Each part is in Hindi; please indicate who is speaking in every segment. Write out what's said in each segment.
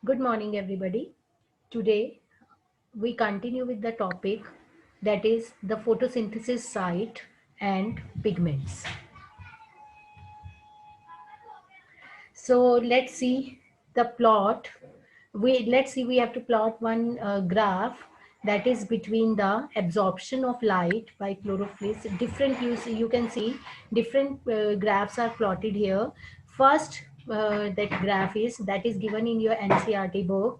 Speaker 1: Good morning, everybody. Today, we continue with the topic that is the photosynthesis site and pigments. So let's see the plot. We have to plot one graph that is between the absorption of light by chlorophyll. Different you can see different graphs are plotted here. First, that graph is that is given in your NCERT book.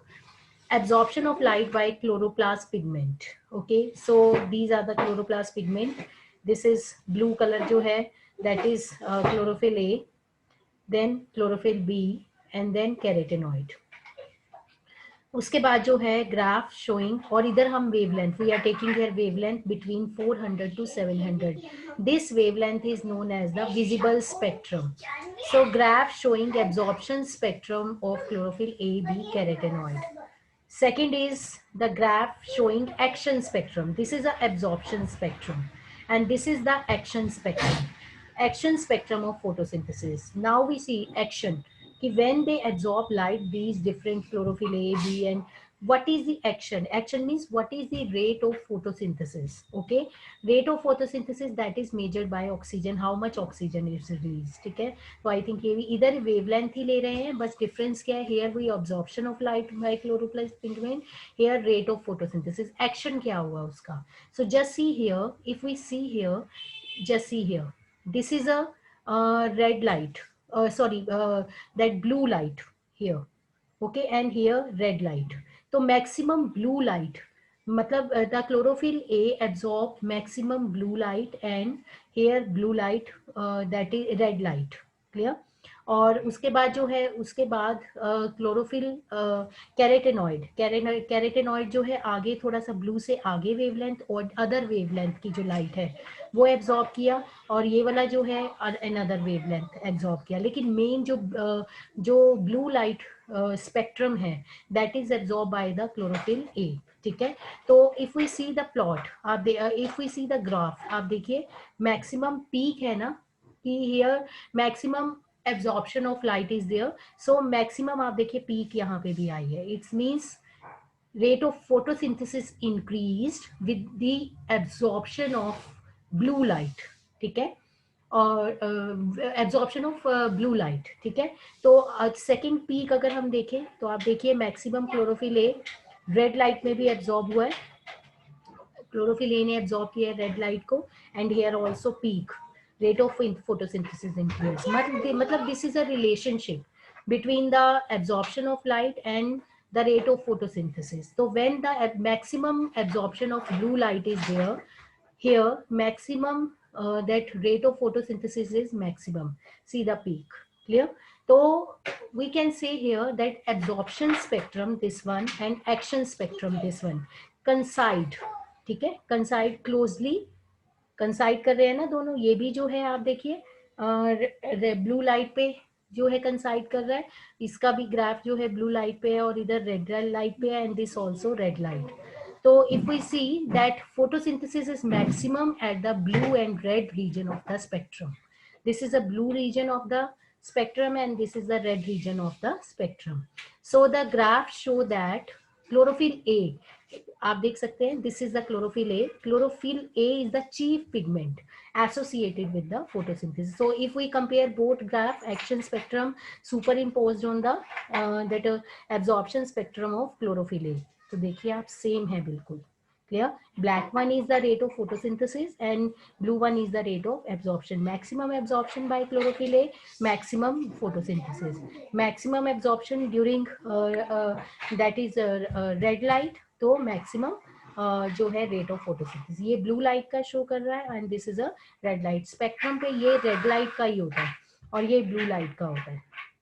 Speaker 1: Absorption of light by chloroplast pigment. Okay, so these are the chloroplast pigment. This is blue color जो है, that is chlorophyll A, then chlorophyll B, and then carotenoid. उसके बाद जो है ग्राफ शोइंग, और इधर हम wavelength, we are taking here wavelength between 400 to 700. This wavelength is known as the visible spectrum. So graph showing absorption spectrum of chlorophyll A, B, carotenoid. Second is the graph showing action spectrum. This is the absorption spectrum, and this is the action spectrum. Action spectrum of photosynthesis. Now we see action. When they absorb light, these different chlorophyll A, B, and what is the action? Action means what is the rate of photosynthesis. Okay, rate of photosynthesis, that is measured by oxygen, how much oxygen is released. ठीक है, तो आई थिंक ये भी इधर वेवलेंथ ही ले रहे हैं, बस डिफरेंस क्या है, here we absorption of light by chloroplast pigment, here rate of photosynthesis. Action क्या हुआ उसका. So just see here, if we see here, just see here, this is a red light, sorry, that blue light here. Okay, and here red light. तो maximum blue light, मतलब the chlorophyll A absorb maximum blue light, and here blue light, that is red light. Clear. और उसके बाद जो है, उसके बाद क्लोरोफिल कैरेटेनॉइड. कैरेटेनॉइड जो है आगे थोड़ा सा ब्लू से आगे वेवलेंथ और अदर वेवलेंथ की जो लाइट है वो एब्जॉर्ब किया, और ये वाला जो है अनदर वेवलेंथ एब्जॉर्ब किया. लेकिन मेन जो ब्लू लाइट स्पेक्ट्रम है, that is absorb by the chlorophyll A. ठीक है, तो if we see the plot, आप if we see the graph, आप देखिए मैक्सिमम पीक है ना, कि here maximum absorption of light is there. So maximum आप देखिए पीक यहाँ पे भी आई है. It's means rate of photosynthesis increased with the absorption of blue light. ठीक है, और एब्जॉर्प्शन ऑफ ब्लू लाइट. ठीक है, तो सेकंड पीक अगर हम देखें तो आप देखिए maximum chlorophyll A red light में भी एब्जॉर्ब हुआ है, क्लोरोफिल ए ने एब्जॉर्ब किया है रेड लाइट को, and here also peak rate of photosynthesis increase. मतलब this is a relationship between the absorption of light and the rate of photosynthesis. So when the maximum absorption of blue light is there, here maximum, that rate of photosynthesis is maximum. See the peak. Clear. So we can say here that absorption spectrum this one and action spectrum this one coincide. ठीक है, कंसाइड क्लोजली कंसाइड कर रहे हैं ना दोनों. ये भी जो है आप देखिए ब्लू लाइट पे जो है कंसाइड कर रहा है, इसका भी ग्राफ जो है ब्लू लाइट पे है और इधर रेड लाइट पे है, and this also red light. तो if we see that photosynthesis is maximum at the blue and red region of the spectrum. This is a blue region of the spectrum and this is the red region of the spectrum. So the graph show that chlorophyll A, आप देख सकते हैं, this is the chlorophyll A. Chlorophyll A is the chief pigment associated with the photosynthesis. So if we compare both graph, action spectrum superimposed on the that absorption spectrum of chlorophyll A, तो देखिए आप सेम है बिल्कुल. Clear. Black one is the rate of photosynthesis and blue one is the rate of absorption. Maximum absorption by chlorophyll A, maximum photosynthesis. Maximum absorption during that is red light, तो मैक्सिमम जो है रेट ऑफ फोटोसिंथेसिस ये ब्लू लाइट का शो कर रहा है, and this is a red light. Spectrum पे ये रेड लाइट का ही होता है और ये ब्लू लाइट का होता है.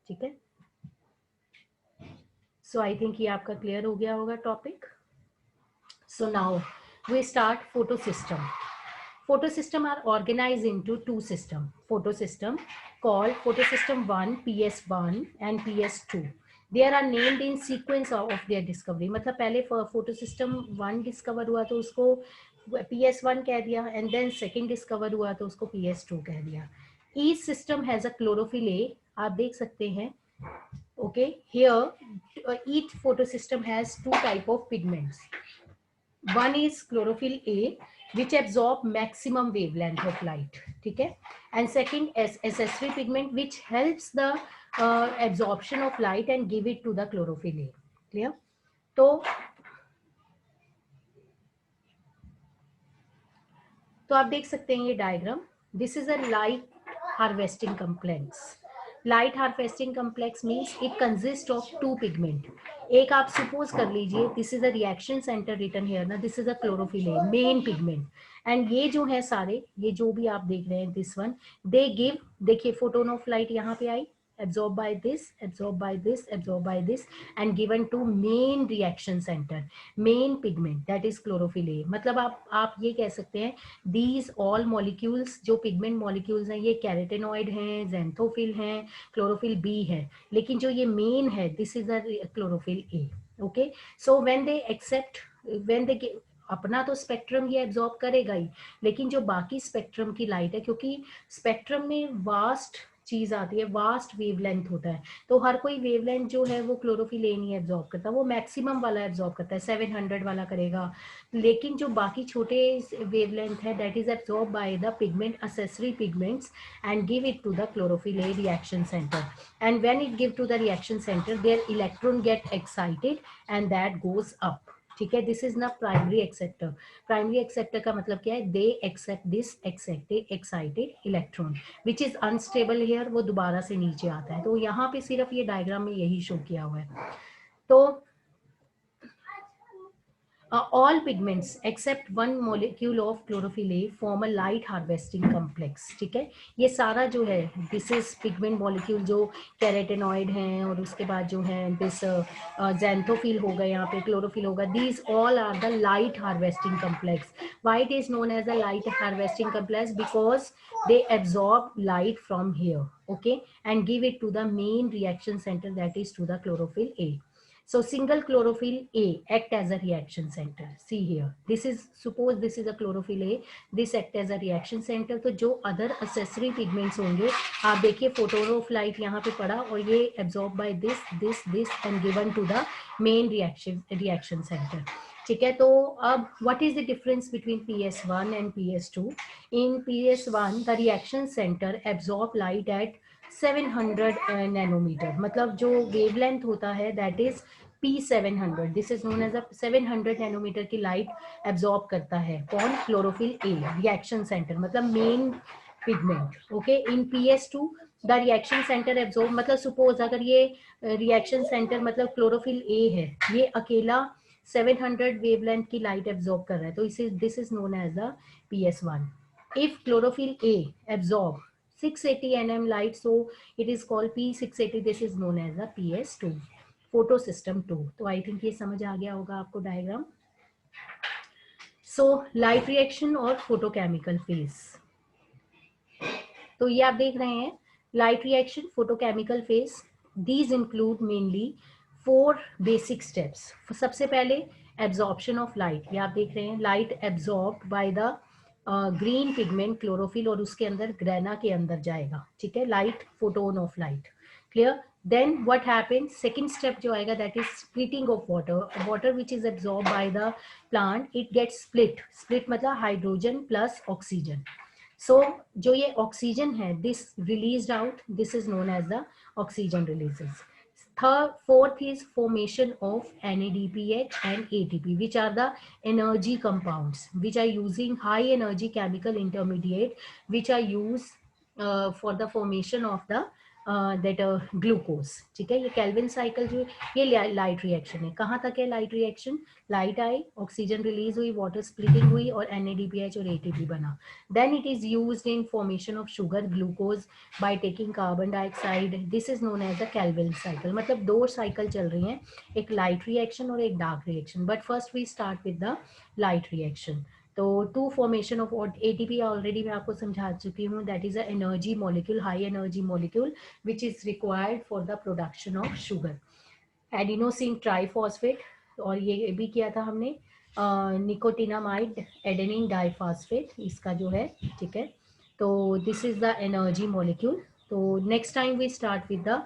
Speaker 1: ठीक है, सो आई थिंक ये आपका क्लियर हो गया होगा topic. So now we start photosystem. Photosystem are organized into two system. Photosystem called photosystem 1, PS1 and PS2. They are named in sequence of their discovery. मतलब पहले photosystem 1 discover हुआ तो उसको PS1 कह दिया, and then second discover हुआ तो उसको PS2 कह दिया. Each system has a chlorophyll A. आप देख सकते हैं. Okay, here each photosystem has two type of pigments. One is chlorophyll A, which absorb maximum wavelength of light. ठीक है? And second is accessory pigment, which helps the absorption of light and give it to the chlorophyll A. Clear? तो आप देख सकते हैं ये diagram. This is a light harvesting complex. Light harvesting complex means it consist of two pigment. एक आप सपोज कर लीजिए, this is a reaction centre written here ना, this is a chlorophyll A main pigment. And ये जो है सारे, ये जो भी आप देख रहे हैं, दिस वन, दे गिव, देखिए फोटोन ऑफ लाइट यहाँ पे आई, absorbed by this, absorbed by this, absorbed by this, and given to main reaction center, main pigment, that is chlorophyll A. मतलब आप ये कह सकते हैं these all molecules, जो pigment molecules हैं, ये कैरेटेनॉइड हैं, ज़ैंथोफिल हैं, क्लोरोफिल B है, लेकिन जो ये मेन है, this is a chlorophyll A. Okay, so when they accept, when they give, अपना तो स्पेक्ट्रम ये एब्जॉर्ब करेगा ही, लेकिन जो बाकी स्पेक्ट्रम की लाइट है, क्योंकि स्पेक्ट्रम में वास्ट चीज आती है, वास्ट वेवलेंथ होता है, तो हर कोई वेवलेंथ जो है वो क्लोरोफिल ए नहीं एब्जॉर्ब करता, वो मैक्सिमम वाला एब्जॉर्ब करता है, 700 वाला करेगा. लेकिन जो बाकी छोटे वेवलेंथ है, that is absorb by the pigment, accessory pigments, and give it to the chlorophyll A reaction center. And when it give to the reaction center, their electron get excited and that goes up. ठीक है, दिस इज ना प्राइमरी एक्सेप्टर. प्राइमरी एक्सेप्टर का मतलब क्या है, they accept this excited electron which is unstable here, वो दोबारा से नीचे आता है. तो यहाँ पे सिर्फ ये डायग्राम में यही शो किया हुआ है. तो all pigments except one molecule of chlorophyll A form a light harvesting complex. ठीक है, ये सारा जो है, दिस इज पिगमेंट मॉलिक्यूल जो कैरेटेनॉइड हैं, और उसके बाद जो है दिस ज़ैंथोफिल होगा, यहाँ पे क्लोरोफिल होगा, these all are the light harvesting complex. Why it is known as the light harvesting complex? Because they absorb light from here, okay, and give it to the main reaction center, that is to the chlorophyll A. So single chlorophyll A act as a reaction center. See here, this is, suppose this is a chlorophyll A, this act as a reaction center. तो जो other accessory pigments होंगे, आप देखिए photon of light यहाँ पे पड़ा, और ये absorbed by this and given to the main reaction center. ठीक है, तो अब what is the difference between PS1 and PS2? In PS1 the reaction center absorb light at 700 nanometre, मतलब जो वेवलेंथ होता है that is P700. This is known as a 700 nanometre की लाइट एब्जॉर्ब करता है कौन? क्लोरोफिल ए रिएक्शन सेंटर, मतलब main pigment. Okay, in PS2 the reaction centre absorb, मतलब सपोज अगर ये रिएक्शन सेंटर मतलब क्लोरोफिल ए है, ये अकेला 700 वेवलेंथ की लाइट एब्जॉर्ब कर रहा है, तो इसे this is known as the PS1. If chlorophyll A absorb 680 nm light, so it is called P680. This is known as the PS2, photosystem 2. तो I think ये समझ आ गया होगा आपको डायग्राम. So light reaction और photochemical phase. तो ये आप देख रहे हैं light reaction, photochemical phase. These include mainly 4 basic steps. सबसे पहले absorption of light. ये आप देख रहे हैं light absorbed by the green pigment chlorophyll, और उसके अंदर ग्रेना के अंदर जाएगा. ठीक है, light, photon of light. Clear? Then what happens, second step जो आएगा that is splitting of water. Water which is absorb by the plant, it gets split मतलब हाइड्रोजन प्लस ऑक्सीजन. सो जो ये ऑक्सीजन है, this released out, this is known as the oxygen releases. Fourth is formation of NADPH and ATP, which are the energy compounds, which are using high energy chemical intermediate, which are used for the formation of the glucose. ठीक है, ये कैल्विन साइकिल जो ये लाइट रिएक्शन है. कहाँ तक है लाइट रिएक्शन? लाइट आई, ऑक्सीजन रिलीज हुई, वाटर स्प्लिटिंग हुई, और NADPH और ATP बना. Then it is used in formation of sugar glucose by taking carbon dioxide. This is known as the Calvin cycle. मतलब 2 साइकिल चल रही हैं, एक लाइट रिएक्शन और एक dark reaction. But first we start with the light reaction. तो 2 फॉर्मेशन ऑफ ATP ऑलरेडी मैं आपको समझा चुकी हूँ. That is a energy molecule, high energy molecule which is required for the production of sugar. Adenosine triphosphate, और ये भी किया था हमने निकोटिनामाइड एडेनिन डाइफॉस्फेट, इसका जो है. ठीक है, तो this is the energy molecule. So next time we start with the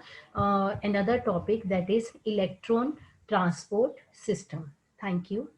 Speaker 1: another topic, that is electron transport system. Thank you.